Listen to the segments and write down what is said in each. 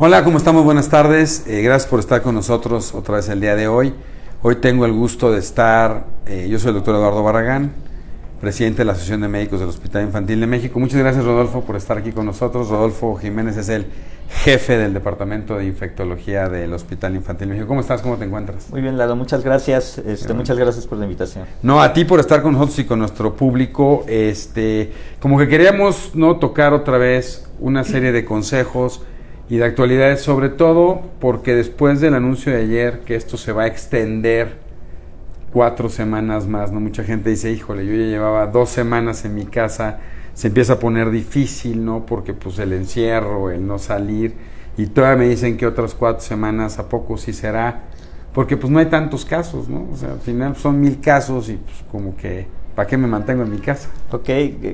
Hola, ¿cómo estamos? Buenas tardes. Gracias por estar con nosotros otra vez el día de hoy. Hoy tengo el gusto de estar, yo soy el doctor Eduardo Barragán, presidente de la Asociación de Médicos del Hospital Infantil de México. Muchas gracias, Rodolfo, por estar aquí con nosotros. Rodolfo Jiménez es el jefe del Departamento de Infectología del Hospital Infantil de México. ¿Cómo estás? ¿Cómo te encuentras? Muy bien, Lalo, muchas gracias. Muchas gracias por la invitación. No, a ti por estar con nosotros y con nuestro público. Como que queríamos tocar otra vez una serie de consejos y de actualidades, sobre todo porque después del anuncio de ayer que esto se va a extender 4 semanas más, ¿no? Mucha gente dice, híjole, yo ya llevaba 2 semanas en mi casa, se empieza a poner difícil, ¿no? Porque pues el encierro, el no salir, y todavía me dicen que otras 4 semanas, ¿a poco sí será? Porque pues no hay tantos casos, ¿no? O sea, al final son 1000 casos y pues como que, ¿para qué me mantengo en mi casa? Ok,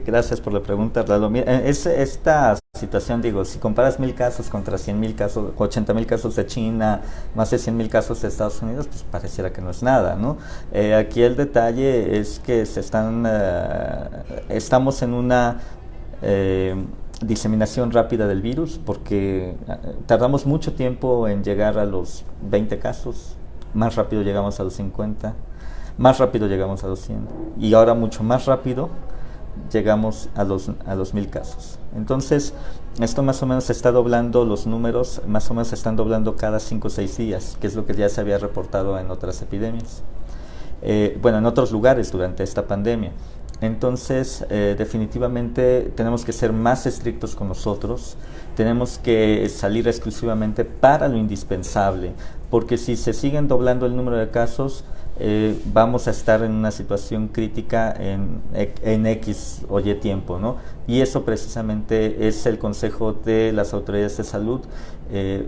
gracias por la pregunta, Lalo. Mira, esta situación, digo, si comparas 1000 casos contra 100,000 casos, 80,000 casos de China, más de 100,000 casos de Estados Unidos, pues pareciera que no es nada, ¿no? Aquí el detalle es que estamos en una diseminación rápida del virus, porque tardamos mucho tiempo en llegar a los 20 casos, más rápido llegamos a los 50, más rápido llegamos a los 100, y ahora mucho más rápido llegamos a los 1000 casos. Entonces, esto más o menos se está doblando, los números más o menos se están doblando cada 5 o 6 días, que es lo que ya se había reportado en otras epidemias. En otros lugares durante esta pandemia. Entonces, definitivamente tenemos que ser más estrictos con nosotros, tenemos que salir exclusivamente para lo indispensable, porque si se siguen doblando el número de casos, vamos a estar en una situación crítica en X o Y tiempo, ¿no? Y eso precisamente es el consejo de las autoridades de salud,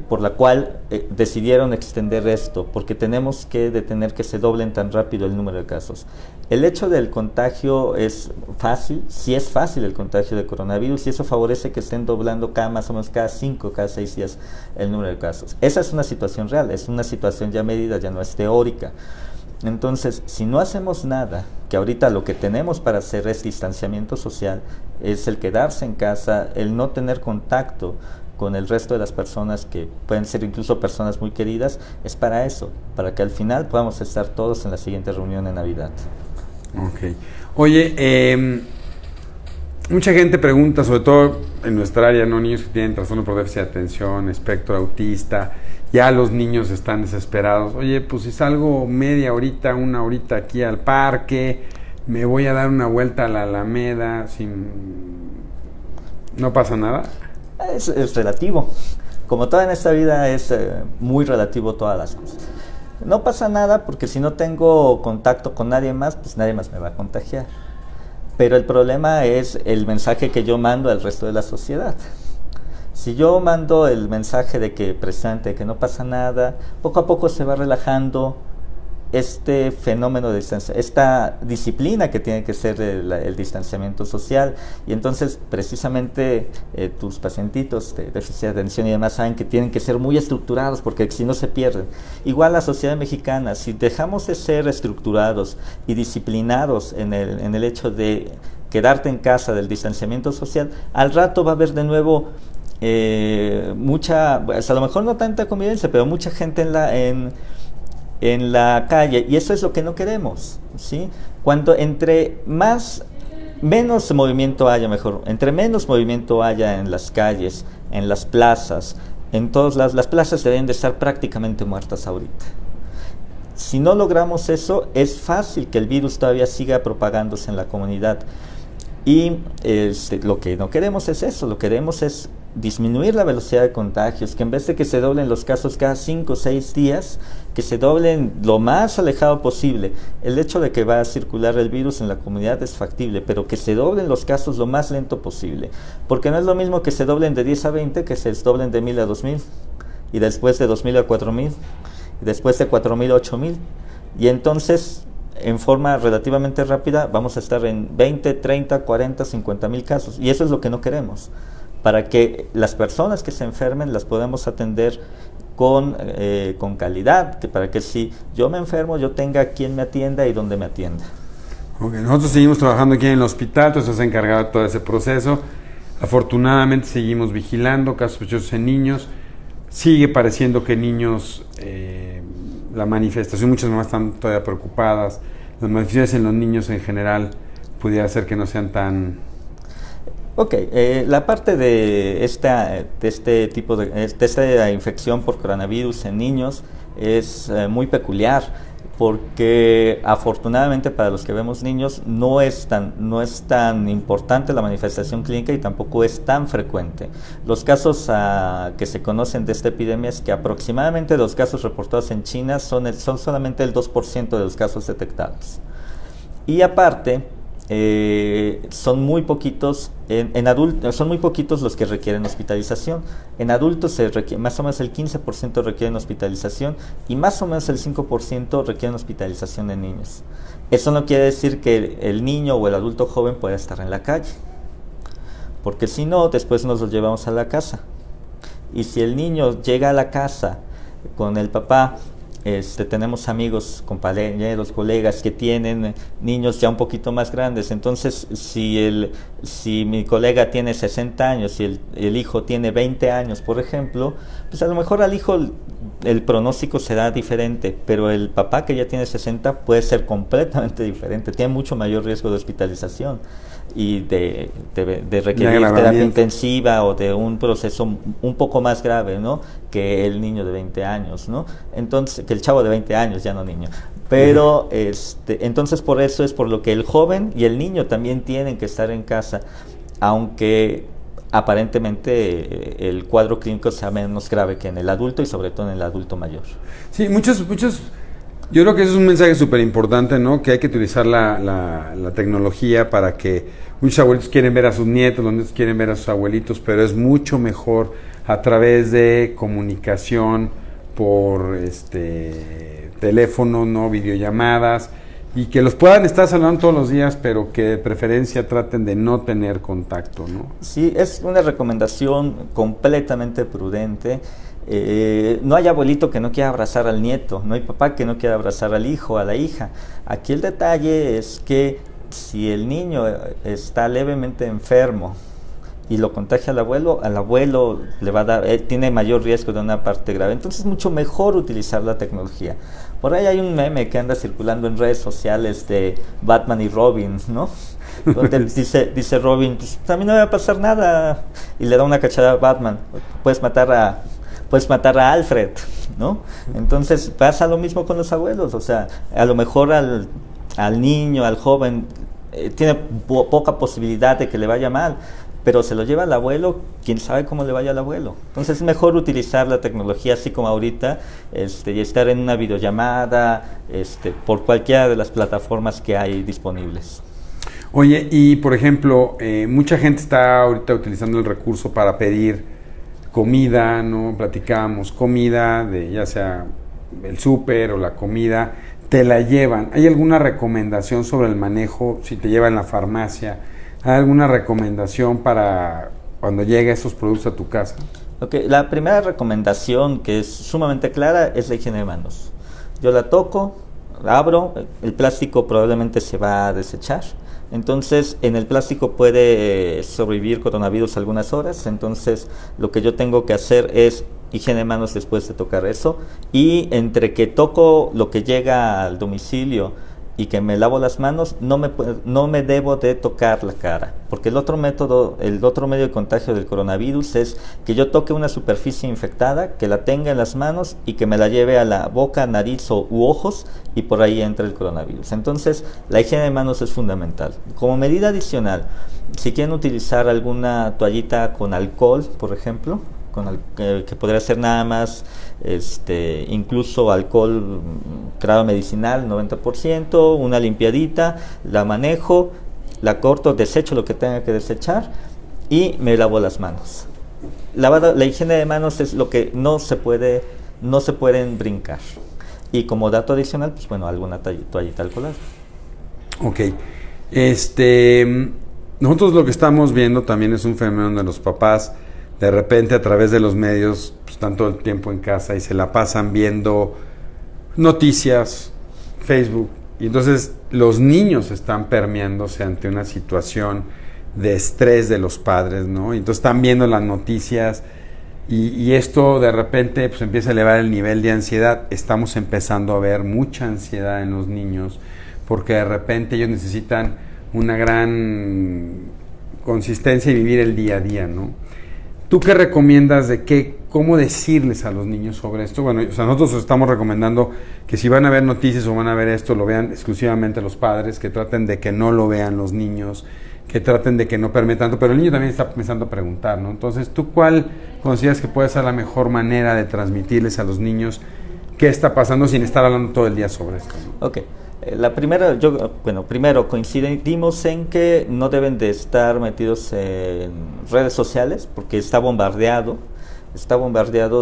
por la cual decidieron extender esto, porque tenemos que detener que se doblen tan rápido el número de casos. El hecho del contagio es fácil, sí es fácil el contagio de coronavirus, y eso favorece que estén doblando más o menos cada 5, cada 6 días el número de casos. Esa es una situación real, es una situación ya medida, ya no es teórica. Entonces, si no hacemos nada, que ahorita lo que tenemos para hacer es distanciamiento social, es el quedarse en casa, el no tener contacto con el resto de las personas, que pueden ser incluso personas muy queridas, es para eso, para que al final podamos estar todos en la siguiente reunión de Navidad. Ok. Oye, mucha gente pregunta, sobre todo en nuestra área, ¿no? Niños que tienen trastorno por déficit de atención, espectro autista, ya los niños están desesperados. Oye, pues si salgo media horita, 1 horita aquí al parque, me voy a dar una vuelta a la Alameda, ¿no pasa nada? Es relativo. Como todo en esta vida es muy relativo todas las cosas. No pasa nada porque si no tengo contacto con nadie más, pues nadie más me va a contagiar. Pero el problema es el mensaje que yo mando al resto de la sociedad. Si yo mando el mensaje de que presente, que no pasa nada, poco a poco se va relajando este fenómeno de esta disciplina que tiene que ser el distanciamiento social, y entonces precisamente tus pacientitos de déficit de atención y demás saben que tienen que ser muy estructurados, porque si no se pierden. Igual la sociedad mexicana, si dejamos de ser estructurados y disciplinados en el hecho de quedarte en casa, del distanciamiento social, al rato va a haber de nuevo mucha, pues a lo mejor no tanta convivencia, pero mucha gente en la calle, y eso es lo que no queremos, ¿sí? Cuando menos movimiento haya, entre menos movimiento haya en las calles, en las plazas, en todas las plazas deben de estar prácticamente muertas ahorita. Si no logramos eso, es fácil que el virus todavía siga propagándose en la comunidad. Y lo que no queremos es eso, lo que queremos es disminuir la velocidad de contagios, que en vez de que se doblen los casos cada 5 o 6 días, que se doblen lo más alejado posible. El hecho de que va a circular el virus en la comunidad es factible, pero que se doblen los casos lo más lento posible, porque no es lo mismo que se doblen de 10 a 20 que se doblen de 1000 a 2000, y después de 2000 a 4000, y después de 4000 a 8000, y entonces en forma relativamente rápida vamos a estar en 20, 30, 40, 50,000 casos, y eso es lo que no queremos, para que las personas que se enfermen las podamos atender con calidad, para que si yo me enfermo yo tenga quien me atienda y donde me atienda. Okay, nosotros seguimos trabajando aquí en el hospital, tú estás encargado de todo ese proceso. Afortunadamente seguimos vigilando casos sospechosos en niños. sigue pareciendo que niños, la manifestación, muchas mamás están todavía preocupadas, las manifestaciones en los niños en general pudiera ser que no sean tan... Ok, la parte de este tipo de esta infección por coronavirus en niños es muy peculiar, porque afortunadamente para los que vemos niños no es tan importante la manifestación clínica y tampoco es tan frecuente. Los casos que se conocen de esta epidemia es que aproximadamente los casos reportados en China son solamente el 2% de los casos detectados. Y aparte, son muy poquitos son muy poquitos los que requieren hospitalización. En adultos más o menos el 15% requieren hospitalización y más o menos el 5% requieren hospitalización en niños. Eso no quiere decir que el niño o el adulto joven pueda estar en la calle, porque si no, después nos lo llevamos a la casa. Y si el niño llega a la casa con el papá, tenemos amigos, compañeros, colegas que tienen niños ya un poquito más grandes. Entonces, si mi colega tiene 60 años y el hijo tiene 20 años, por ejemplo, pues a lo mejor al hijo el pronóstico será diferente, pero el papá que ya tiene 60 puede ser completamente diferente, tiene mucho mayor riesgo de hospitalización y de requerir terapia intensiva o de un proceso un poco más grave, ¿no?, que el niño de 20 años, ¿no? Entonces, que el chavo de 20 años, ya no niño. Pero entonces por eso es por lo que el joven y el niño también tienen que estar en casa, aunque aparentemente el cuadro clínico sea menos grave que en el adulto y sobre todo en el adulto mayor. Sí, muchos, yo creo que eso es un mensaje súper importante, ¿no? Que hay que utilizar la tecnología para que muchos abuelitos quieren ver a sus nietos, los nietos quieren ver a sus abuelitos, pero es mucho mejor a través de comunicación por teléfono, ¿no?, videollamadas, y que los puedan estar saludando todos los días, pero que de preferencia traten de no tener contacto, ¿no? Sí, es una recomendación completamente prudente. No hay abuelito que no quiera abrazar al nieto, no hay papá que no quiera abrazar al hijo, a la hija. Aquí el detalle es que si el niño está levemente enfermo y lo contagia al abuelo le va a dar, tiene mayor riesgo de una parte grave. Entonces es mucho mejor utilizar la tecnología. Por ahí hay un meme que anda circulando en redes sociales de Batman y Robin, ¿no? Donde dice Robin, pues a mí no me va a pasar nada, y le da una cachada a Batman, puedes matar a Alfred, ¿no? Entonces pasa lo mismo con los abuelos, o sea, a lo mejor al niño, al joven, tiene poca posibilidad de que le vaya mal, pero se lo lleva al abuelo, quién sabe cómo le vaya al abuelo. Entonces es mejor utilizar la tecnología así como ahorita, y estar en una videollamada, por cualquiera de las plataformas que hay disponibles. Oye, y por ejemplo, mucha gente está ahorita utilizando el recurso para pedir comida, ¿no? Platicamos, comida, de ya sea el súper o la comida, te la llevan. ¿Hay alguna recomendación sobre el manejo si te llevan a la farmacia? ¿Hay alguna recomendación para cuando lleguen esos productos a tu casa? Okay, la primera recomendación, que es sumamente clara, es la higiene de manos. Yo la toco, abro, el plástico probablemente se va a desechar. Entonces, en el plástico puede sobrevivir coronavirus algunas horas. Entonces, lo que yo tengo que hacer es higiene de manos después de tocar eso. Y entre que toco lo que llega al domicilio y que me lavo las manos, no me debo de tocar la cara, porque el otro medio de contagio del coronavirus es que yo toque una superficie infectada, que la tenga en las manos y que me la lleve a la boca, nariz u ojos, y por ahí entra el coronavirus. Entonces, la higiene de manos es fundamental. Como medida adicional, si quieren utilizar alguna toallita con alcohol, por ejemplo, que podría ser nada más incluso alcohol grado medicinal 90%, una limpiadita, la manejo, la corto, desecho lo que tenga que desechar y me lavo las manos. La higiene de manos es lo que no se pueden brincar. Y como dato adicional, pues bueno, alguna toallita alcoholada. Ok. Nosotros lo que estamos viendo también es un fenómeno de los papás. De repente a través de los medios pues, están todo el tiempo en casa y se la pasan viendo noticias, Facebook, y entonces los niños están permeándose ante una situación de estrés de los padres, ¿no? Y entonces están viendo las noticias y esto de repente pues empieza a elevar el nivel de ansiedad. Estamos empezando a ver mucha ansiedad en los niños porque de repente ellos necesitan una gran consistencia y vivir el día a día, ¿no? ¿Tú qué recomiendas cómo decirles a los niños sobre esto? Bueno, o sea, nosotros estamos recomendando que si van a ver noticias o van a ver esto, lo vean exclusivamente los padres, que traten de que no lo vean los niños, que traten de que no permitan tanto, pero el niño también está empezando a preguntar, ¿no? Entonces, ¿tú cuál consideras que puede ser la mejor manera de transmitirles a los niños qué está pasando sin estar hablando todo el día sobre esto, ¿no? Ok. La primera, primero coincidimos en que no deben de estar metidos en redes sociales porque está bombardeado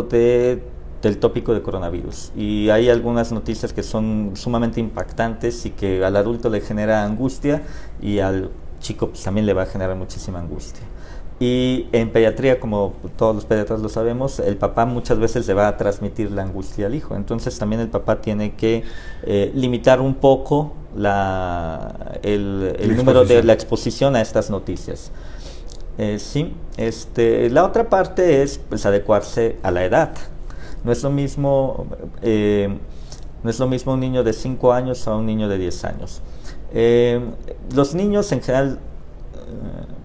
del tópico de coronavirus. Y hay algunas noticias que son sumamente impactantes y que al adulto le genera angustia y al chico pues, también le va a generar muchísima angustia. Y en pediatría, como todos los pediatras lo sabemos, el papá muchas veces le va a transmitir la angustia al hijo. Entonces también el papá tiene que limitar un poco el número de la exposición a estas noticias. La otra parte es pues, adecuarse a la edad. No es lo mismo un niño de 5 años a un niño de 10 años. Los niños en general,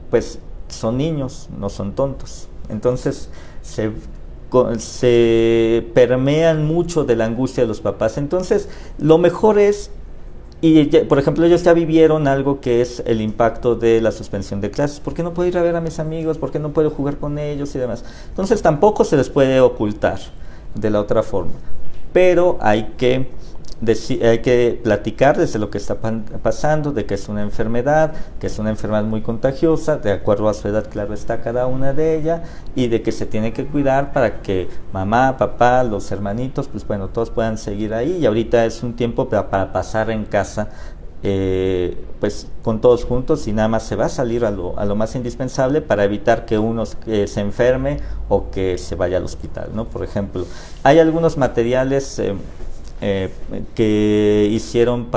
pues son niños, no son tontos. Entonces se permean mucho de la angustia de los papás. Entonces lo mejor es, por ejemplo, ellos ya vivieron algo que es el impacto de la suspensión de clases. ¿Por qué no puedo ir a ver a mis amigos? ¿Por qué no puedo jugar con ellos y demás? Entonces tampoco se les puede ocultar de la otra forma. Pero hay que platicar desde lo que está pasando, de que es una enfermedad muy contagiosa, de acuerdo a su edad, claro está, cada una de ellas, y de que se tiene que cuidar para que mamá, papá, los hermanitos, pues bueno, todos puedan seguir ahí. Y ahorita es un tiempo para pasar en casa, pues con todos juntos, y nada más se va a salir a lo más indispensable para evitar que uno se enferme o que se vaya al hospital, ¿no? Por ejemplo, hay algunos materiales que hicieron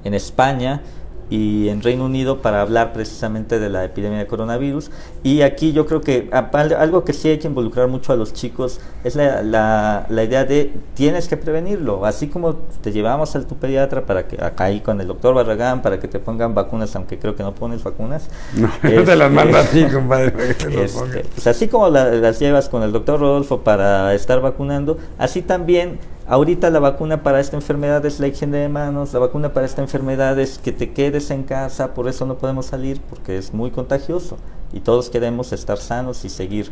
en España y en Reino Unido para hablar precisamente de la epidemia de coronavirus. Y aquí yo creo que algo que sí hay que involucrar mucho a los chicos es la idea de tienes que prevenirlo, así como te llevamos al tu pediatra para que acá ahí con el doctor Barragán para que te pongan vacunas, aunque creo que no pones vacunas. No, yo te las mando a ti, compadre, para que te las pongan. Pues así como las llevas con el doctor Rodolfo para estar vacunando, así también ahorita la vacuna para esta enfermedad es la higiene de manos, la vacuna para esta enfermedad es que te quedes en casa, por eso no podemos salir, porque es muy contagioso y todos queremos estar sanos y seguir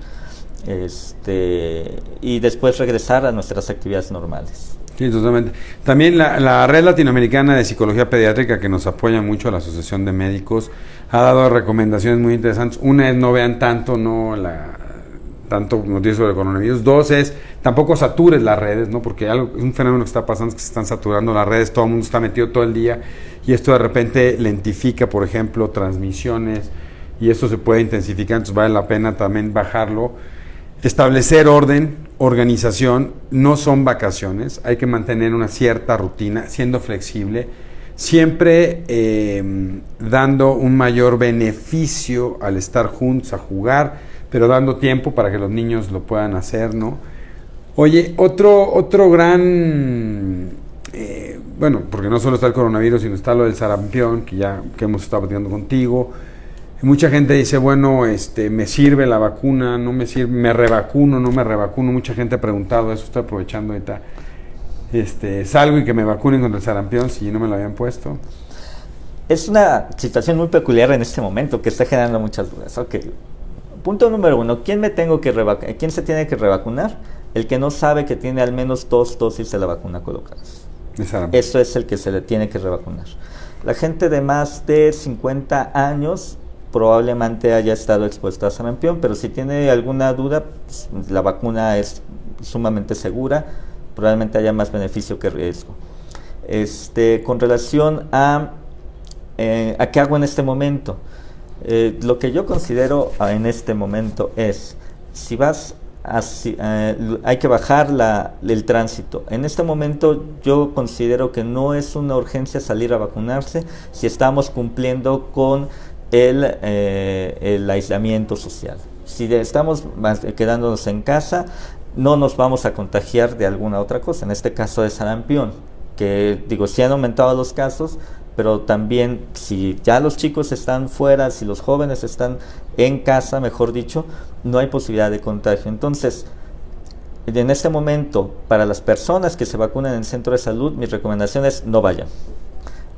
y después regresar a nuestras actividades normales. Sí, totalmente. También la Red Latinoamericana de Psicología Pediátrica, que nos apoya mucho a la Asociación de Médicos, ha dado recomendaciones muy interesantes. Una es no vean tanto noticias sobre el coronavirus. Dos es tampoco satures las redes, ¿no? Porque es un fenómeno que está pasando, es que se están saturando las redes, todo el mundo está metido todo el día y esto de repente lentifica, por ejemplo, transmisiones, y esto se puede intensificar, entonces vale la pena también bajarlo. Establecer orden, organización, no son vacaciones, hay que mantener una cierta rutina, siendo flexible, siempre dando un mayor beneficio al estar juntos, a jugar, pero dando tiempo para que los niños lo puedan hacer, ¿no? Oye, otro gran, bueno, porque no solo está el coronavirus, sino está lo del sarampión, que hemos estado platicando contigo. Mucha gente dice, bueno, me sirve la vacuna, no me sirve, me revacuno, no me revacuno. Mucha gente ha preguntado eso, estoy aprovechando ahorita. Salgo y que me vacunen contra el sarampión si no me lo habían puesto. Es una situación muy peculiar en este momento que está generando muchas dudas. Okay. Punto número 1, ¿quién se tiene que revacunar? El que no sabe que tiene al menos 2 dosis de la vacuna colocadas. Eso es el que se le tiene que revacunar. La gente de más de 50 años probablemente haya estado expuesta a sarampión, pero si tiene alguna duda, pues, la vacuna es sumamente segura, probablemente haya más beneficio que riesgo. Con relación a qué hago en este momento, lo que yo considero en este momento es, si vas hay que bajar el tránsito. En este momento yo considero que no es una urgencia salir a vacunarse si estamos cumpliendo con el aislamiento social. Si estamos quedándonos en casa, no nos vamos a contagiar de alguna otra cosa, en este caso de sarampión, que digo, sí han aumentado los casos, pero también si ya los chicos están fuera, si los jóvenes están en casa, mejor dicho, no hay posibilidad de contagio. Entonces, en este momento, para las personas que se vacunan en el centro de salud, mi recomendación es no vayan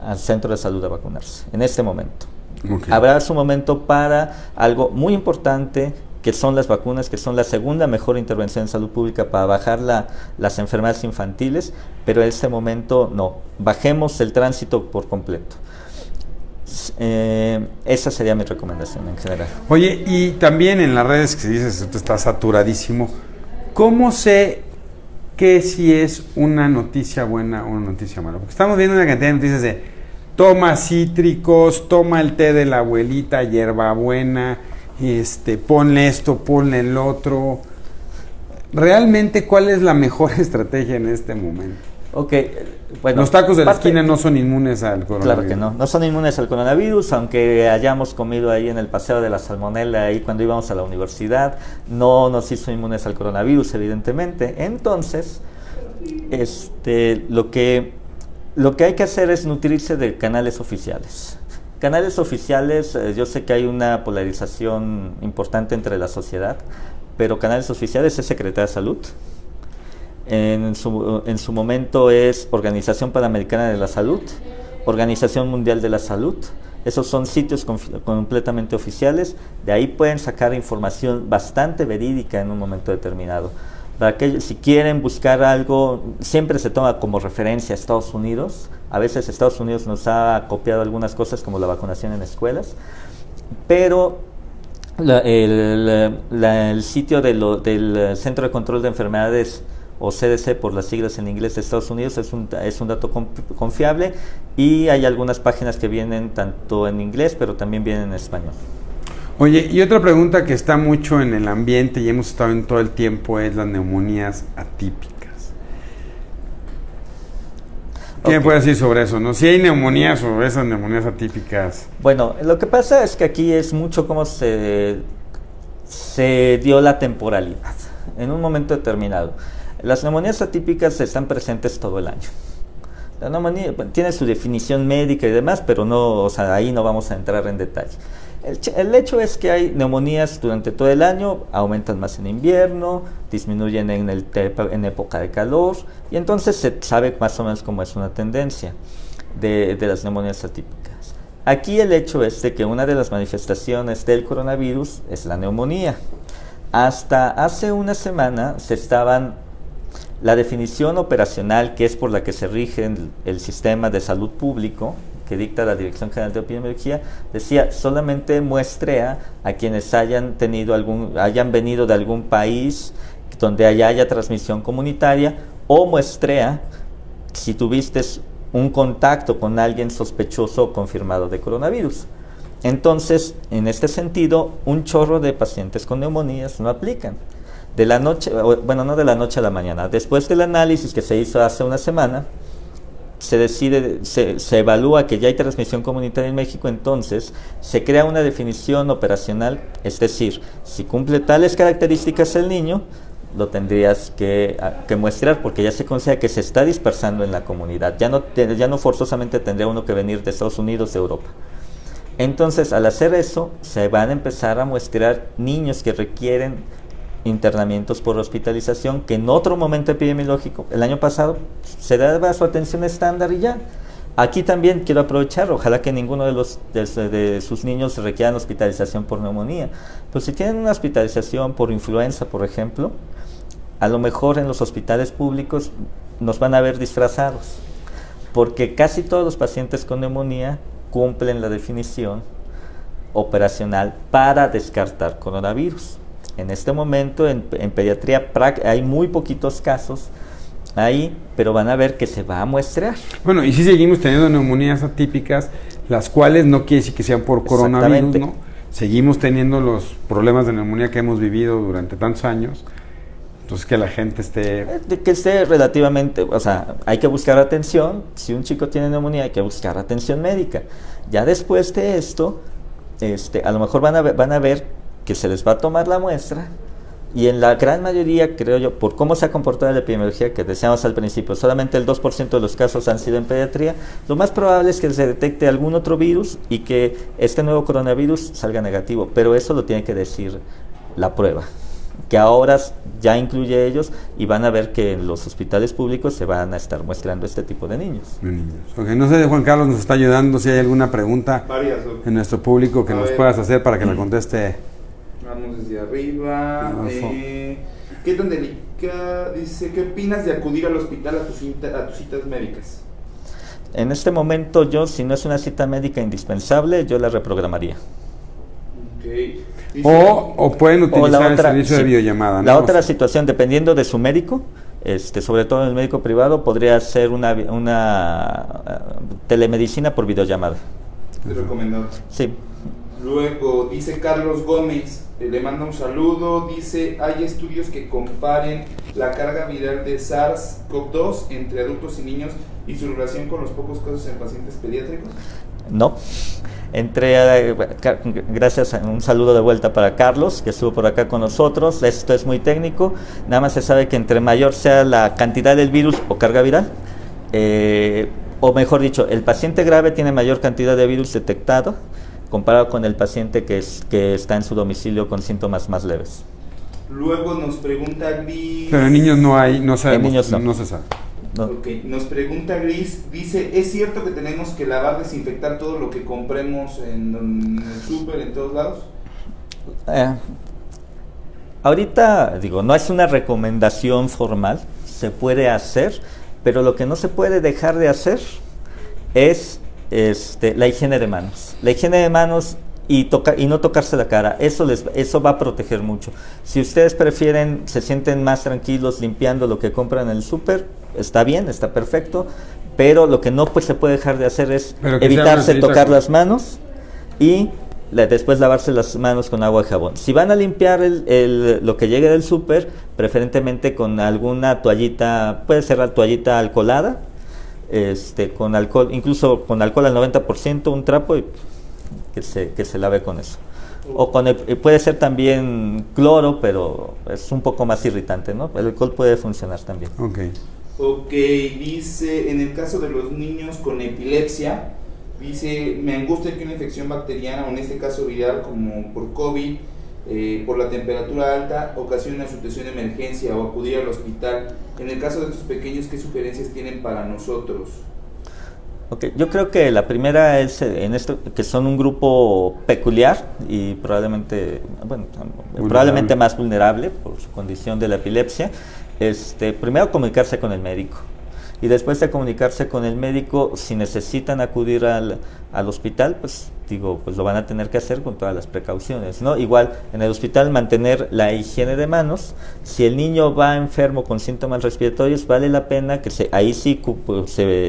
al centro de salud a vacunarse, en este momento. Okay. Habrá su momento para algo muy importante, que son las vacunas, que son la segunda mejor intervención en salud pública para bajar las enfermedades infantiles, pero en este momento no, bajemos el tránsito por completo. Esa sería mi recomendación en general. Oye, y también en las redes que dices, esto está saturadísimo, ¿cómo sé que si es una noticia buena o una noticia mala? Porque estamos viendo una cantidad de noticias de toma cítricos, toma el té de la abuelita, hierbabuena, ponle esto, ponle el otro. ¿Realmente cuál es la mejor estrategia en este momento? Ok, bueno, los tacos de la esquina no son inmunes al coronavirus. Claro que no son inmunes al coronavirus, aunque hayamos comido ahí en el paseo de la salmonela, ahí cuando íbamos a la universidad, no nos hizo inmunes al coronavirus, evidentemente. Entonces, lo que hay que hacer es nutrirse de canales oficiales. Canales oficiales, yo sé que hay una polarización importante entre la sociedad, pero canales oficiales es Secretaría de Salud. En su momento es Organización Panamericana de la Salud, Organización Mundial de la Salud. Esos son sitios completamente oficiales. De ahí pueden sacar información bastante verídica en un momento determinado. Para que, si quieren buscar algo, siempre se toma como referencia a Estados Unidos. A veces Estados Unidos nos ha copiado algunas cosas como la vacunación en escuelas, pero el sitio del Centro de Control de Enfermedades, o CDC por las siglas en inglés de Estados Unidos, es un dato confiable, y hay algunas páginas que vienen tanto en inglés pero también vienen en español. Oye, y otra pregunta que está mucho en el ambiente y hemos estado en todo el tiempo es las neumonías atípicas. ¿Qué me puedes decir sobre eso? ¿No? Si hay neumonías o esas neumonías atípicas. Bueno, lo que pasa es que aquí es mucho cómo se dio la temporalidad en un momento determinado. Las neumonías atípicas están presentes todo el año. La neumonía tiene su definición médica y demás, pero no, ahí no vamos a entrar en detalle. El hecho es que hay neumonías durante todo el año, aumentan más en invierno, disminuyen en época de calor, y entonces se sabe más o menos cómo es una tendencia de las neumonías atípicas. Aquí el hecho es de que una de las manifestaciones del coronavirus es la neumonía. Hasta hace una semana la definición operacional, que es por la que se rige el sistema de salud público, que dicta la Dirección General de Epidemiología, decía solamente muestrea a quienes hayan venido de algún país donde haya transmisión comunitaria, o muestrea si tuviste un contacto con alguien sospechoso o confirmado de coronavirus. Entonces, en este sentido, un chorro de pacientes con neumonías no aplican. De la noche, no de la noche a la mañana, después del análisis que se hizo hace una semana, se evalúa que ya hay transmisión comunitaria en México. Entonces se crea una definición operacional, es decir, si cumple tales características el niño, lo tendrías que muestrar, porque ya se considera que se está dispersando en la comunidad, ya no forzosamente tendría uno que venir de Estados Unidos, de Europa. Entonces, al hacer eso, se van a empezar a muestrar niños que requieren internamientos por hospitalización, que en otro momento epidemiológico, el año pasado, se daba su atención estándar y ya. Aquí también quiero aprovechar, ojalá que ninguno de sus niños requieran hospitalización por neumonía. Pues si tienen una hospitalización por influenza, por ejemplo, a lo mejor en los hospitales públicos nos van a ver disfrazados, porque casi todos los pacientes con neumonía cumplen la definición operacional para descartar coronavirus. En este momento en pediatría hay muy poquitos casos ahí, pero van a ver que se va a muestrear. Bueno, y sí seguimos teniendo neumonías atípicas, las cuales no quiere decir que sean por coronavirus, ¿no? Seguimos teniendo los problemas de neumonía que hemos vivido durante tantos años. Entonces, que la gente esté relativamente, hay que buscar atención. Si un chico tiene neumonía, hay que buscar atención médica. Ya después de esto, a lo mejor van a ver que se les va a tomar la muestra. Y en la gran mayoría, creo yo, por cómo se ha comportado la epidemiología, que decíamos al principio, solamente el 2% de los casos han sido en pediatría, lo más probable es que se detecte algún otro virus y que este nuevo coronavirus salga negativo, pero eso lo tiene que decir la prueba, que ahora ya incluye ellos y van a ver que en los hospitales públicos se van a estar muestrando este tipo de niños. Okay, no sé, Juan Carlos nos está ayudando, si hay alguna pregunta en nuestro público que nos puedas hacer para que la conteste. Vamos desde arriba. ¿Qué tan delicada? Dice, ¿qué opinas de acudir al hospital a tus citas médicas? En este momento yo, si no es una cita médica indispensable, yo la reprogramaría. Okay. O pueden utilizar el servicio de videollamada, ¿no? La otra situación, dependiendo de su médico, sobre todo en el médico privado, podría ser una telemedicina por videollamada. ¿Te recomendado? Sí. Luego, dice Carlos Gómez, le manda un saludo, dice, ¿hay estudios que comparen la carga viral de SARS-CoV-2 entre adultos y niños y su relación con los pocos casos en pacientes pediátricos? No. Gracias, un saludo de vuelta para Carlos, que estuvo por acá con nosotros. Esto es muy técnico, nada más se sabe que entre mayor sea la cantidad del virus o carga viral, o mejor dicho, el paciente grave tiene mayor cantidad de virus detectado comparado con el paciente que está en su domicilio con síntomas más leves. Luego nos pregunta Gris... Pero en niños no hay, no sabemos, en niños no se sabe. No. Okay. Nos pregunta Gris, dice, ¿es cierto que tenemos que lavar, desinfectar todo lo que compremos en el súper, en todos lados? Ahorita, no es una recomendación formal, se puede hacer, pero lo que no se puede dejar de hacer es la higiene de manos. La higiene de manos y no tocarse la cara, eso va a proteger mucho. Si ustedes prefieren, se sienten más tranquilos limpiando lo que compran en el súper, está bien, está perfecto, pero lo que no se puede dejar de hacer es evitarse tocar las manos y después lavarse las manos con agua y jabón. Si van a limpiar lo que llegue del súper, preferentemente con alguna toallita, puede ser la toallita alcoholada, con alcohol, incluso con alcohol al 90%, un trapo y que se lave con eso. O puede ser también cloro, pero es un poco más irritante, ¿no? El alcohol puede funcionar también. Ok, dice, en el caso de los niños con epilepsia, dice, me angustia que una infección bacteriana, o en este caso viral como por COVID, por la temperatura alta, ocasione una situación de emergencia o acudir al hospital. En el caso de estos pequeños, ¿qué sugerencias tienen para nosotros? Okay, yo creo que la primera es en esto, que son un grupo peculiar y probablemente más vulnerable por su condición de la epilepsia. Primero comunicarse con el médico y después de comunicarse con el médico, si necesitan acudir al hospital, pues lo van a tener que hacer con todas las precauciones, ¿no? Igual en el hospital mantener la higiene de manos. Si el niño va enfermo con síntomas respiratorios, vale la pena que ahí sí,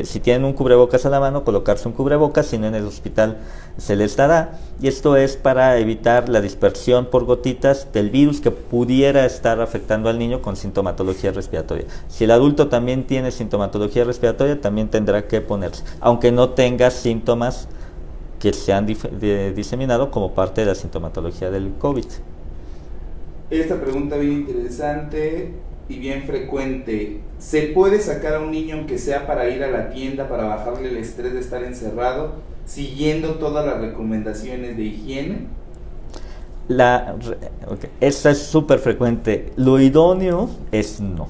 si tienen un cubrebocas a la mano, colocarse un cubrebocas, si no en el hospital se les dará, y esto es para evitar la dispersión por gotitas del virus que pudiera estar afectando al niño con sintomatología respiratoria. Si el adulto también tiene sintomatología respiratoria, también tendrá que ponerse, aunque no tenga síntomas que se han diseminado como parte de la sintomatología del COVID. Esta pregunta bien interesante y bien frecuente. ¿Se puede sacar a un niño aunque sea para ir a la tienda, para bajarle el estrés de estar encerrado, siguiendo todas las recomendaciones de higiene? Esta es súper frecuente. Lo idóneo es no.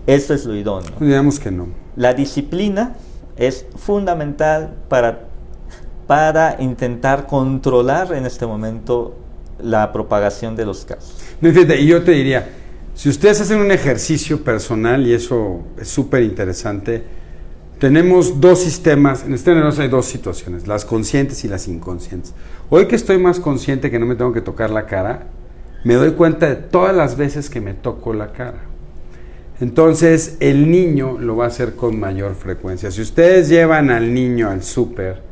Esto es lo idóneo. Digamos que no. La disciplina es fundamental para intentar controlar en este momento la propagación de los casos. Y yo te diría, si ustedes hacen un ejercicio personal, y eso es súper interesante, tenemos dos sistemas, en este negocio hay dos situaciones, las conscientes y las inconscientes. Hoy que estoy más consciente que no me tengo que tocar la cara, me doy cuenta de todas las veces que me toco la cara. Entonces, el niño lo va a hacer con mayor frecuencia. Si ustedes llevan al niño al súper,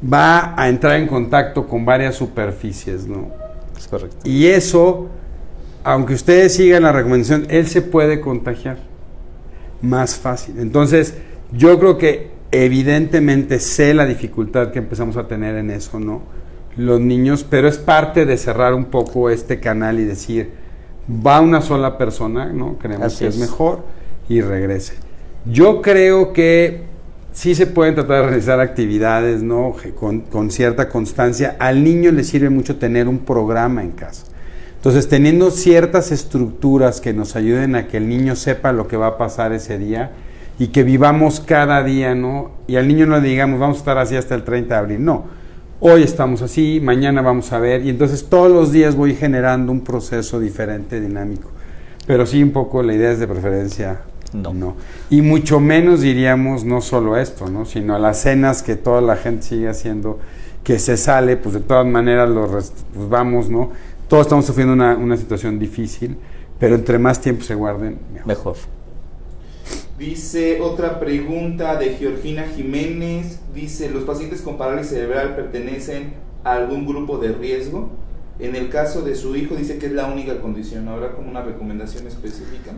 va a entrar en contacto con varias superficies, ¿no? Es correcto. Y eso, aunque ustedes sigan la recomendación, él se puede contagiar más fácil. Entonces, yo creo que evidentemente sé la dificultad que empezamos a tener en eso, ¿no? los niños, pero es parte de cerrar un poco este canal y decir, va una sola persona, ¿no? Creemos Así que es es. mejor y regrese. Yo creo que sí se pueden tratar de realizar actividades, ¿no? Con cierta constancia. Al niño le sirve mucho tener un programa en casa. Entonces, teniendo ciertas estructuras que nos ayuden a que el niño sepa lo que va a pasar ese día y que vivamos cada día, ¿no? Y al niño no le digamos, vamos a estar así hasta el 30 de abril. No, hoy estamos así, mañana vamos a ver. Y entonces todos los días voy generando un proceso diferente, dinámico. Pero sí, un poco la idea es de preferencia no. Y mucho menos diríamos no solo a esto, ¿no? Sino a las cenas que toda la gente sigue haciendo, que se sale, pues de todas maneras pues vamos, ¿no? Todos estamos sufriendo una situación difícil, pero entre más tiempo se guarden, Mejor. Dice otra pregunta de Georgina Jiménez, dice, ¿los pacientes con parálisis cerebral pertenecen a algún grupo de riesgo? En el caso de su hijo dice que es la única condición, ¿habrá como una recomendación específica?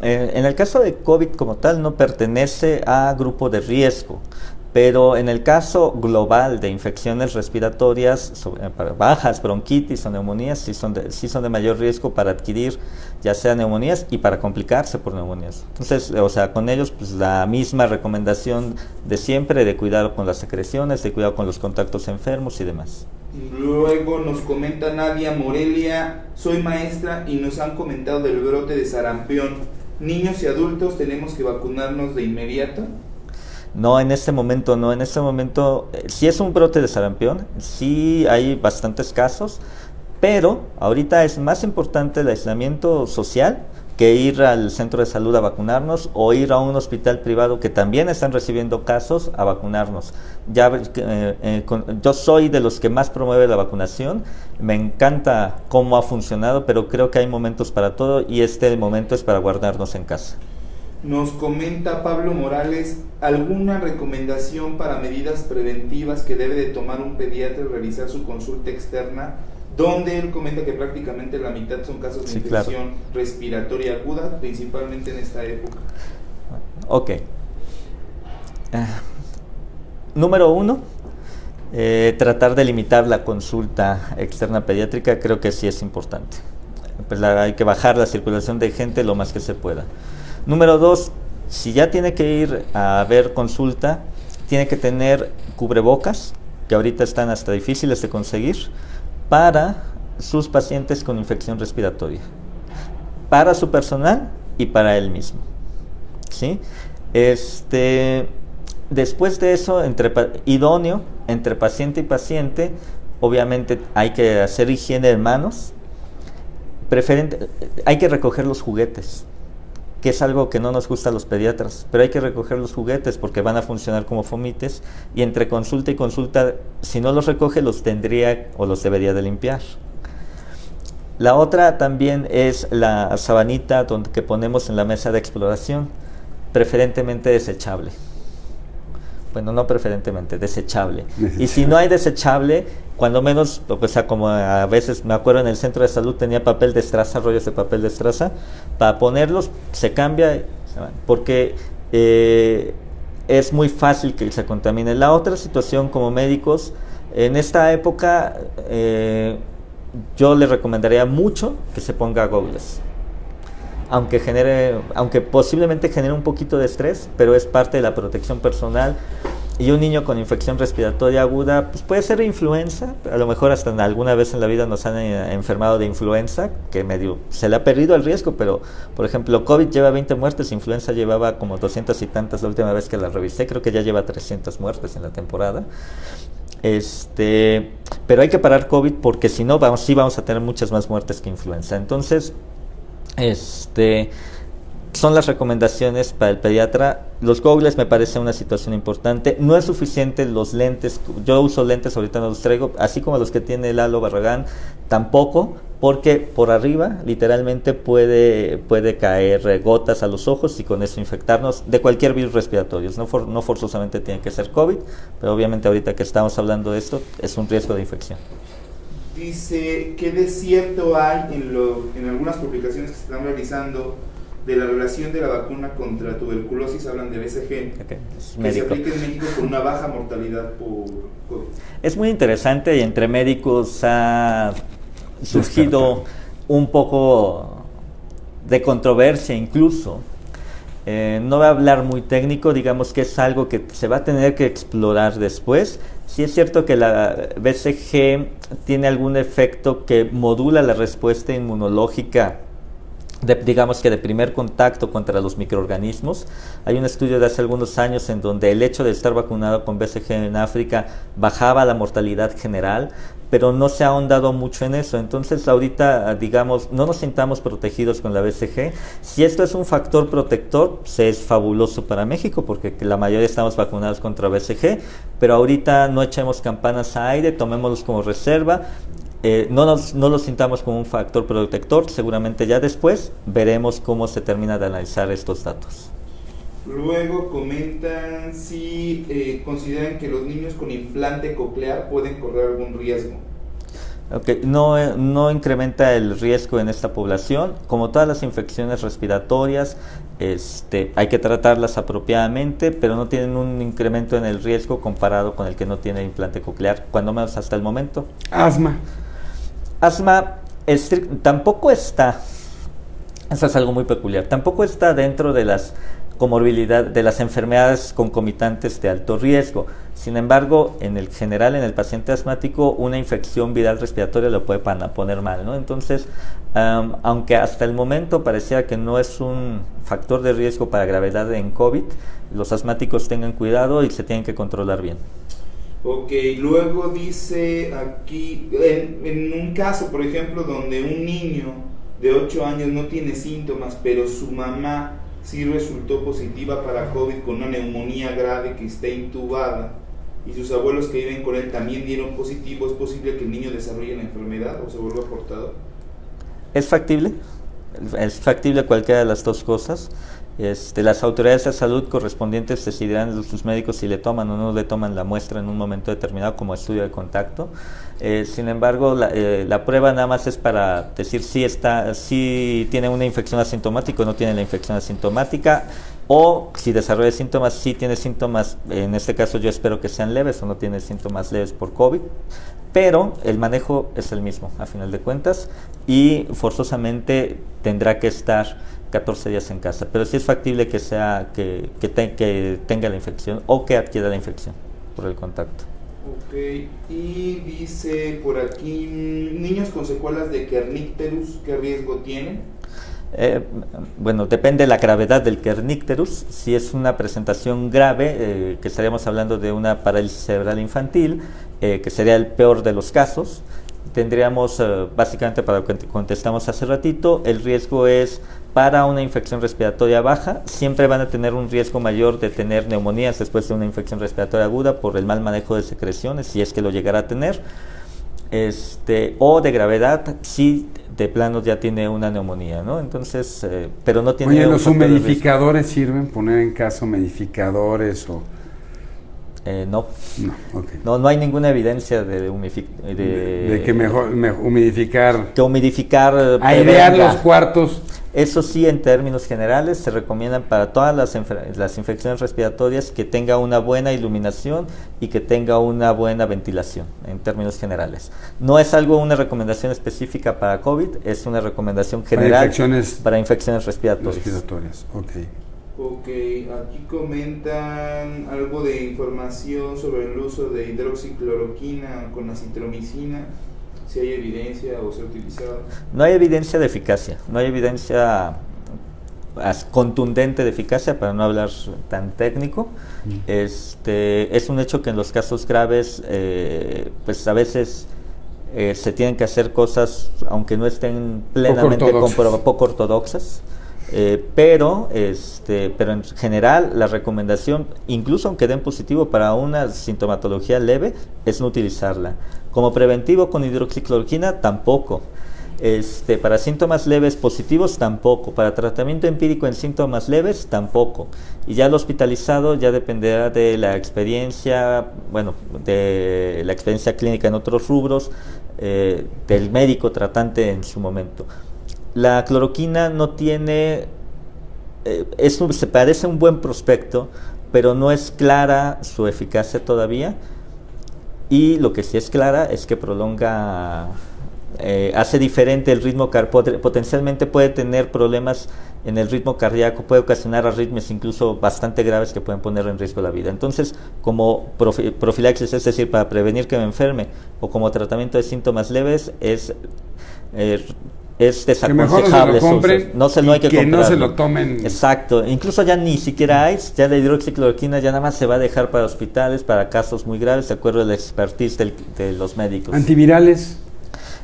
En el caso de COVID como tal no pertenece a grupo de riesgo, pero en el caso global de infecciones respiratorias, para bajas, bronquitis o neumonías, sí son de mayor riesgo para adquirir ya sea neumonías y para complicarse por neumonías. Entonces, o sea, con ellos pues la misma recomendación de siempre, de cuidado con las secreciones, de cuidado con los contactos enfermos y demás. Luego nos comenta Nadia Morelia, soy maestra y nos han comentado del brote de sarampión. ¿Niños y adultos tenemos que vacunarnos de inmediato? No, en este momento no. En este momento sí es un brote de sarampión, sí hay bastantes casos, pero ahorita es más importante el aislamiento social que ir al centro de salud a vacunarnos o ir a un hospital privado que también están recibiendo casos a vacunarnos. Yo soy de los que más promueve la vacunación, me encanta cómo ha funcionado, pero creo que hay momentos para todo y este momento es para guardarnos en casa. Nos comenta Pablo Morales, ¿alguna recomendación para medidas preventivas que debe de tomar un pediatra al realizar su consulta externa? Donde él comenta que prácticamente la mitad son casos de infección respiratoria aguda, principalmente en esta época. Ok. Número 1, tratar de limitar la consulta externa pediátrica, creo que sí es importante. Pues hay que bajar la circulación de gente lo más que se pueda. Número 2, si ya tiene que ir a ver consulta, tiene que tener cubrebocas, que ahorita están hasta difíciles de conseguir, para sus pacientes con infección respiratoria, para su personal y para él mismo, ¿sí? Después de eso, idóneo entre paciente y paciente, obviamente hay que hacer higiene de manos, hay que recoger los juguetes, que es algo que no nos gusta a los pediatras, pero hay que recoger los juguetes porque van a funcionar como fomites y entre consulta y consulta, si no los recoge, los tendría o los debería de limpiar. La otra también es la sabanita que ponemos en la mesa de exploración, preferentemente desechable. Bueno, no preferentemente, desechable. Y si no hay desechable, cuando menos, o sea, como a veces me acuerdo en el centro de salud tenía papel de estraza, rollos de papel de estraza, para ponerlos se cambia y se van, porque es muy fácil que se contamine. La otra situación como médicos, en esta época yo le recomendaría mucho que se ponga gogles. Aunque posiblemente genere un poquito de estrés, pero es parte de la protección personal. Y un niño con infección respiratoria aguda, pues puede ser influenza, a lo mejor hasta alguna vez en la vida nos han enfermado de influenza, que medio se le ha perdido el riesgo, pero por ejemplo COVID lleva 20 muertes, influenza llevaba como 200 y tantas la última vez que la revisé, creo que ya lleva 300 muertes en la temporada. Pero hay que parar COVID porque si no vamos a tener muchas más muertes que influenza. Entonces, son las recomendaciones para el pediatra. Los gogles me parece una situación importante. No es suficiente los lentes. Yo uso lentes, ahorita no los traigo, así como los que tiene Lalo Barragán, tampoco, porque por arriba literalmente puede caer gotas a los ojos y con eso infectarnos de cualquier virus respiratorio. No forzosamente tiene que ser COVID, pero obviamente ahorita que estamos hablando de esto es un riesgo de infección. Dice, ¿qué de cierto hay en algunas publicaciones que se están realizando de la relación de la vacuna contra tuberculosis, hablan de BCG, Okay. que se aplica en México con una baja mortalidad por COVID. Es muy interesante y entre médicos ha surgido un poco de controversia incluso. No voy a hablar muy técnico, digamos que es algo que se va a tener que explorar después. Sí es cierto que la BCG tiene algún efecto que modula la respuesta inmunológica, digamos que de primer contacto contra los microorganismos. Hay un estudio de hace algunos años en donde el hecho de estar vacunado con BCG en África bajaba la mortalidad general, pero no se ha ahondado mucho en eso. Entonces ahorita, digamos, no nos sintamos protegidos con la BCG. Si esto es un factor protector, es fabuloso para México porque la mayoría estamos vacunados contra BCG, pero ahorita no echemos campanas a aire, tomémoslos como reserva. No lo sintamos como un factor protector, seguramente ya después veremos cómo se termina de analizar estos datos. Luego comentan si consideran que los niños con implante coclear pueden correr algún riesgo. Okay. No incrementa el riesgo en esta población. Como todas las infecciones respiratorias, hay que tratarlas apropiadamente, pero no tienen un incremento en el riesgo comparado con el que no tiene implante coclear, cuando menos hasta el momento. Asma tampoco está, eso es algo muy peculiar, tampoco está dentro de las comorbilidades, de las enfermedades concomitantes de alto riesgo. Sin embargo, en el general, en el paciente asmático, una infección viral respiratoria lo puede poner mal, ¿no? Entonces, aunque hasta el momento parecía que no es un factor de riesgo para gravedad en COVID, los asmáticos tengan cuidado y se tienen que controlar bien. Ok, luego dice aquí, en un caso, por ejemplo, donde un niño de 8 años no tiene síntomas, pero su mamá sí resultó positiva para COVID con una neumonía grave que está intubada, y sus abuelos que viven con él también dieron positivo, ¿es posible que el niño desarrolle la enfermedad o se vuelva portador? Es factible cualquiera de las dos cosas. Las autoridades de salud correspondientes decidirán sus médicos si le toman o no le toman la muestra en un momento determinado como estudio de contacto. Sin embargo, la prueba nada más es para decir si tiene una infección asintomática o no tiene la infección asintomática, o si desarrolla síntomas, si tiene síntomas, en este caso yo espero que sean leves o no tiene síntomas leves por COVID, pero el manejo es el mismo a final de cuentas y forzosamente tendrá que estar 14 días en casa, pero sí es factible que tenga la infección o que adquiera la infección por el contacto. Ok, y dice por aquí, niños con secuelas de kernicterus, ¿qué riesgo tienen? Bueno, depende de la gravedad del kernicterus. Si es una presentación grave, que estaríamos hablando de una parálisis cerebral infantil, que sería el peor de los casos, tendríamos, básicamente para lo que contestamos hace ratito, el riesgo es para una infección respiratoria baja. Siempre van a tener un riesgo mayor de tener neumonías después de una infección respiratoria aguda por el mal manejo de secreciones, si es que lo llegara a tener, o de gravedad, si de plano ya tiene una neumonía, ¿no? Entonces, pero no tiene... Oye, ¿los humidificadores sirven? ¿Poner en casa humidificadores o...? No. Okay. No hay ninguna evidencia de que mejor humidificar. Que humidificar. Airear los cuartos. Eso sí, en términos generales, se recomiendan para todas las infecciones respiratorias que tenga una buena iluminación y que tenga una buena ventilación, en términos generales. No es una recomendación específica para COVID, es una recomendación general para infecciones respiratorias. Ok, aquí comentan algo de información sobre el uso de hidroxicloroquina con acitromicina, si hay evidencia o se ha utilizado. No hay evidencia de eficacia, no hay evidencia contundente de eficacia, para no hablar tan técnico. Es un hecho que en los casos graves, pues a veces se tienen que hacer cosas, aunque no estén plenamente poco ortodoxas. Pero en general la recomendación, incluso aunque den positivo para una sintomatología leve, es no utilizarla. Como preventivo con hidroxicloroquina tampoco. Para síntomas leves positivos tampoco. Para tratamiento empírico en síntomas leves tampoco. Y ya el hospitalizado ya dependerá de la experiencia, de la experiencia clínica en otros rubros, del médico tratante en su momento. La cloroquina no tiene eso se parece un buen prospecto, pero no es clara su eficacia todavía. Y lo que sí es clara es que prolonga, hace diferente el ritmo cardíaco, potencialmente puede tener problemas en el ritmo cardíaco, puede ocasionar arritmias incluso bastante graves que pueden poner en riesgo la vida. Entonces, como profilaxis, es decir, para prevenir que me enferme, o como tratamiento de síntomas leves, es desaconsejable. No hay que comprarlo. No se lo tomen. Exacto. Incluso ya ni siquiera hay, ya la hidroxicloroquina ya nada más se va a dejar para hospitales, para casos muy graves, de acuerdo a la expertise de los médicos. Antivirales.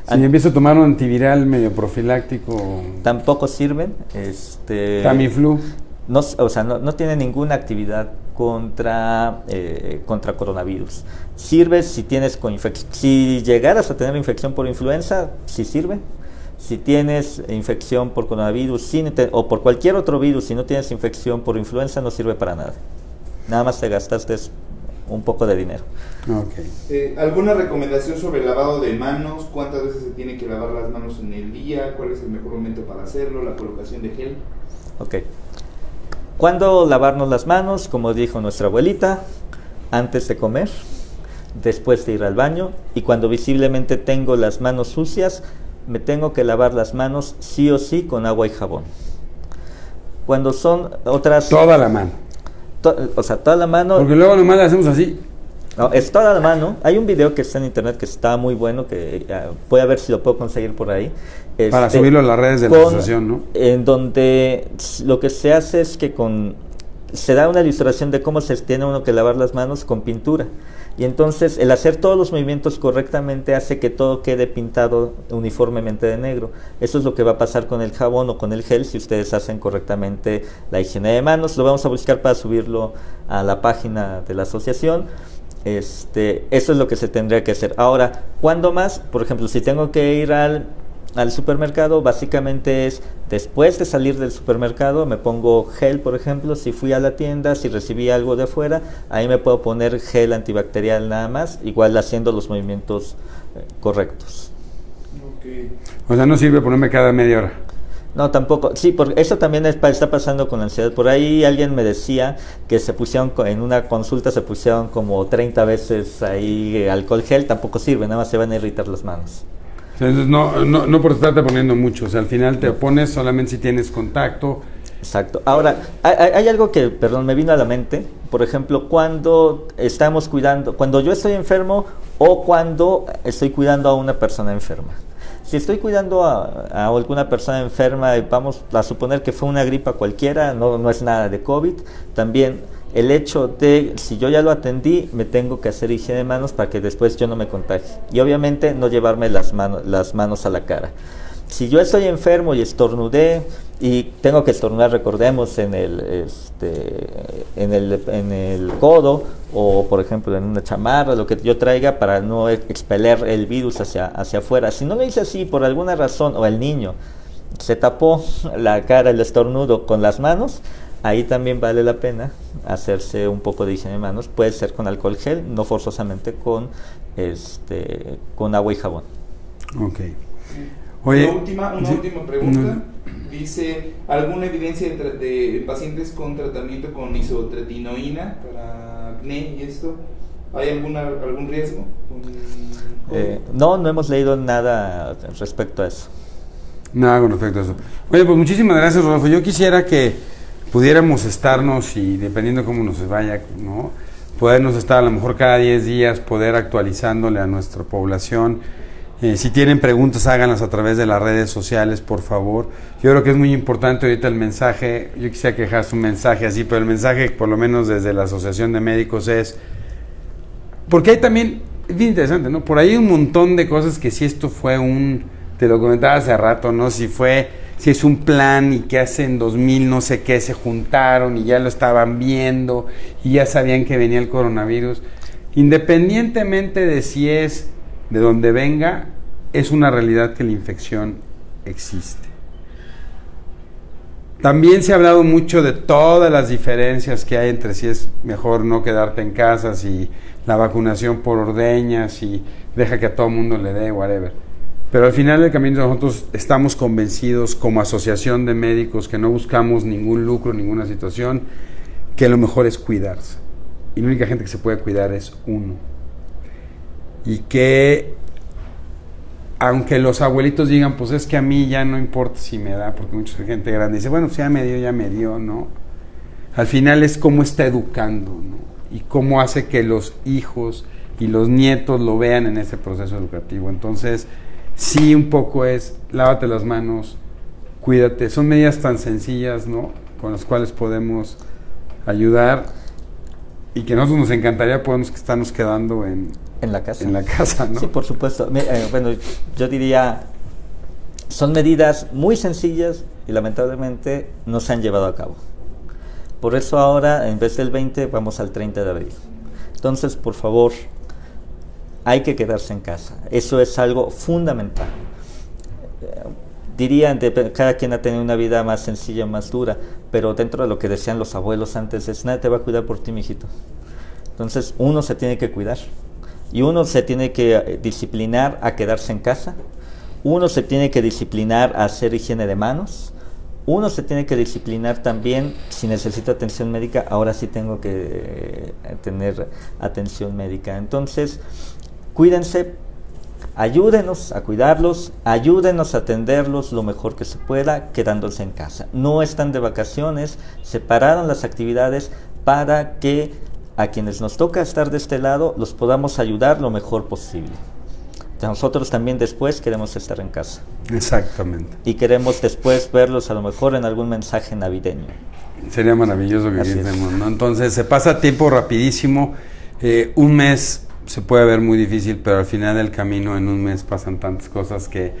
Si me empiezo a tomar un antiviral medio profiláctico. Tampoco sirven. Tamiflu. No tiene ninguna actividad contra coronavirus. Sirve si tienes si llegaras a tener infección por influenza, sí sirve. Si tienes infección por coronavirus o por cualquier otro virus, si no tienes infección por influenza, no sirve para nada. Nada más te gastaste un poco de dinero. Okay. ¿Alguna recomendación sobre el lavado de manos? ¿Cuántas veces se tiene que lavar las manos en el día? ¿Cuál es el mejor momento para hacerlo? ¿La colocación de gel? Ok. ¿Cuándo lavarnos las manos? Como dijo nuestra abuelita, antes de comer, después de ir al baño, y cuando visiblemente tengo las manos sucias, me tengo que lavar las manos sí o sí con agua y jabón. Cuando son otras... Toda la mano. Toda la mano. Porque luego nomás la hacemos así. No, es toda la mano. Hay un video que está en internet que está muy bueno, que voy a ver si lo puedo conseguir por ahí. Para subirlo a las redes de la asociación, ¿no? En donde lo que se hace es que se da una ilustración de cómo se tiene uno que lavar las manos con pintura. Y entonces el hacer todos los movimientos correctamente hace que todo quede pintado uniformemente de negro. Eso es lo que va a pasar con el jabón o con el gel si ustedes hacen correctamente la higiene de manos. Lo vamos a buscar para subirlo a la página de la asociación. Eso es lo que se tendría que hacer. Ahora, ¿cuándo más? Por ejemplo, si tengo que ir al supermercado, básicamente es después de salir del supermercado, me pongo gel, por ejemplo. Si fui a la tienda, si recibí algo de afuera, ahí me puedo poner gel antibacterial nada más, igual haciendo los movimientos correctos. Okay. O sea, no sirve ponerme cada media hora. No, tampoco. Sí, porque eso también está pasando con la ansiedad. Por ahí alguien me decía que se pusieron, en una consulta se pusieron como 30 veces ahí alcohol gel. Tampoco sirve, nada más se van a irritar las manos. Entonces no por estarte poniendo mucho, o sea, al final te pones solamente si tienes contacto. Exacto. Ahora, hay algo que, me vino a la mente. Por ejemplo, cuando yo estoy enfermo o cuando estoy cuidando a una persona enferma. Si estoy cuidando a alguna persona enferma, vamos a suponer que fue una gripa cualquiera, no es nada de COVID, también el hecho de, si yo ya lo atendí, me tengo que hacer higiene de manos para que después yo no me contagie. Y obviamente no llevarme las manos a la cara. Si yo estoy enfermo y estornudé, y tengo que estornudar, recordemos, en el codo, o por ejemplo en una chamarra, lo que yo traiga, para no expeler el virus hacia afuera. Si no lo hice así por alguna razón, o el niño se tapó la cara, el estornudo con las manos, ahí también vale la pena hacerse un poco de higiene de manos. Puede ser con alcohol gel, no forzosamente con agua y jabón. Ok. Oye, Una última pregunta. Dice, ¿alguna evidencia de pacientes con tratamiento con isotretinoína para acné y esto? ¿Hay algún riesgo? No hemos leído nada respecto a eso. Nada con respecto a eso. Oye, pues muchísimas gracias, Rodolfo. Yo quisiera que pudiéramos estarnos, y dependiendo cómo nos vaya, ¿no?, podernos estar a lo mejor cada 10 días, poder actualizándole a nuestra población. Si tienen preguntas, háganlas a través de las redes sociales, por favor. Yo creo que es muy importante ahorita el mensaje. Yo quisiera que dejas un mensaje así, pero el mensaje, por lo menos desde la Asociación de Médicos, es... Porque hay también... Es bien interesante, ¿no? Por ahí hay un montón de cosas que si esto fue te lo comentaba hace rato, ¿no? Si es un plan y que hace en 2000 no sé qué se juntaron y ya lo estaban viendo y ya sabían que venía el coronavirus. Independientemente de si es de donde venga, es una realidad que la infección existe. También se ha hablado mucho de todas las diferencias que hay entre si es mejor no quedarte en casa, si la vacunación por ordeña, si deja que a todo mundo le dé, whatever. Pero al final del camino nosotros estamos convencidos como asociación de médicos que no buscamos ningún lucro, ninguna situación, que lo mejor es cuidarse. Y la única gente que se puede cuidar es uno. Y que aunque los abuelitos digan, pues es que a mí ya no importa si me da, porque mucha gente grande dice, bueno, pues ya me dio, ¿no? Al final es cómo está educando, ¿no? Y cómo hace que los hijos y los nietos lo vean en ese proceso educativo. Entonces, sí, un poco es, lávate las manos, cuídate. Son medidas tan sencillas, ¿no? Con las cuales podemos ayudar y que a nosotros nos encantaría podernos estarnos quedando en la casa. En la casa, ¿no? Sí, por supuesto. Bueno, yo diría, son medidas muy sencillas y lamentablemente no se han llevado a cabo. Por eso ahora, en vez del 20, vamos al 30 de abril. Entonces, por favor, hay que quedarse en casa. Eso es algo fundamental. Diría, cada quien ha tenido una vida más sencilla, más dura, pero dentro de lo que decían los abuelos antes es, nadie te va a cuidar por ti, mijito. Entonces, uno se tiene que cuidar. Y uno se tiene que disciplinar a quedarse en casa. Uno se tiene que disciplinar a hacer higiene de manos. Uno se tiene que disciplinar también, si necesito atención médica, ahora sí tengo que tener atención médica. Entonces, cuídense, ayúdenos a cuidarlos, ayúdenos a atenderlos lo mejor que se pueda, quedándose en casa. No están de vacaciones, separaron las actividades para que a quienes nos toca estar de este lado los podamos ayudar lo mejor posible. Nosotros también después queremos estar en casa. Exactamente. Y queremos después verlos a lo mejor en algún mensaje navideño. Sería maravilloso que viviésemos, ¿no? Entonces se pasa tiempo rapidísimo. Un mes se puede ver muy difícil, pero al final del camino en un mes pasan tantas cosas que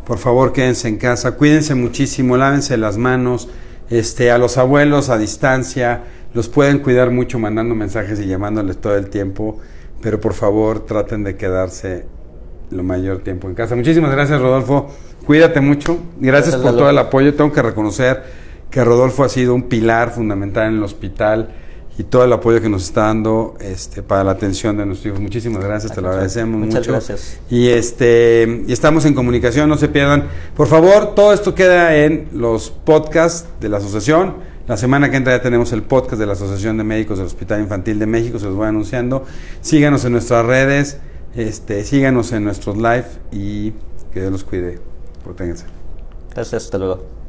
por favor quédense en casa, cuídense muchísimo, lávense las manos, a los abuelos a distancia, los pueden cuidar mucho mandando mensajes y llamándoles todo el tiempo, pero por favor traten de quedarse lo mayor tiempo en casa. Muchísimas gracias, Rodolfo, cuídate mucho, gracias por todo el apoyo. Tengo que reconocer que Rodolfo ha sido un pilar fundamental en el hospital y todo el apoyo que nos está dando para la atención de nuestros hijos. Muchísimas gracias, te lo agradecemos mucho. Muchas gracias. Y estamos en comunicación, no se pierdan. Por favor, todo esto queda en los podcasts de la asociación. La semana que entra ya tenemos el podcast de la Asociación de Médicos del Hospital Infantil de México, se los voy anunciando. Síganos en nuestras redes, síganos en nuestros live y que Dios los cuide. Proténganse. Gracias, hasta luego.